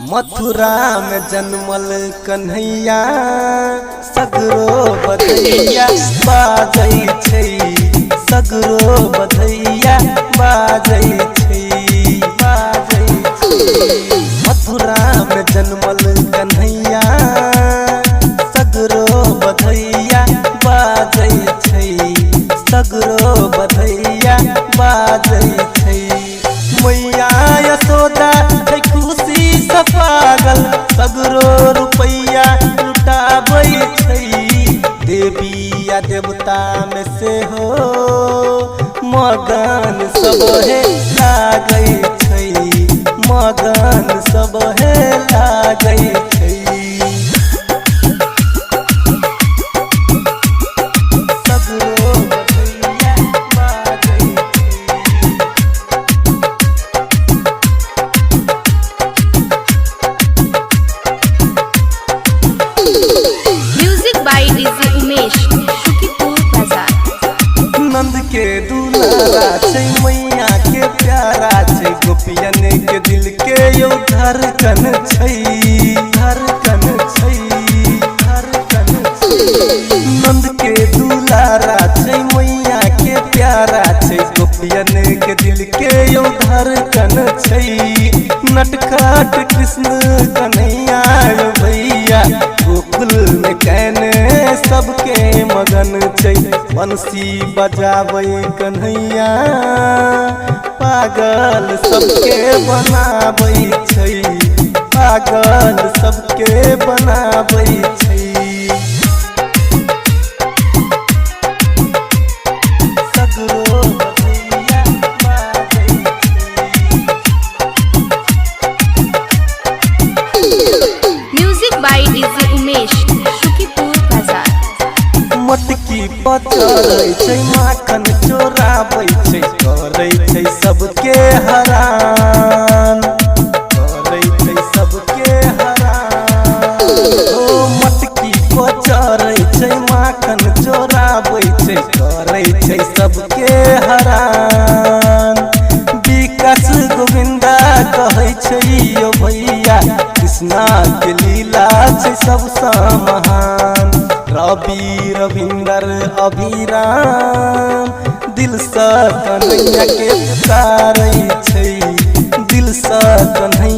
मथुरा में जन्मल कन्हैया सगरो बधैया बाजै छै, सगरो बधैया बाजै छै, बाजै छै। मथुरा में जन्मल कन्हैया सगरो बधैया बाजै छै, सगरो बधैया बाजै छै। मैया यशोदा छै खुशी से पागल, सगरो रुपैया लुटाबै छै। देवी या देवता में से हो मगन सब है लागै छै, मगन सब है लागै छै। सगरो बधैया बाजै नंद के दुलारा छै, मैया के प्यारा छै, गोपियन के दिल के यो धड़कन छै, धड़कन छै, धड़कन छै। नंद के दुलारा छै, मैया के प्यारा छै, गोपियन के दिल के यो धड़कन छै। नटखट कृष्ण कन्हैया भैया गोकुल में कहने सबके मगन छै। बंसी बजाबै कन्हैया पागल सबके बनाबै छै, पागल सबके बनाबै छै। सगरो बधैया बाजै मटकी पचड़ै छै, माखन चोराबै छै, करै छै सबके हरान, करै छै सबके हरान। ओ मटकी पचड़ै छै, माखन चोराबै छै, करै छै सबके हरान। विकास गोविंदा कहै छै यो भैया कृष्णा के लीला छै सबसे महान। रवि रविंदर अभिराम दिल से कन्हैया के पुकारै छै, दिल से कन्हैया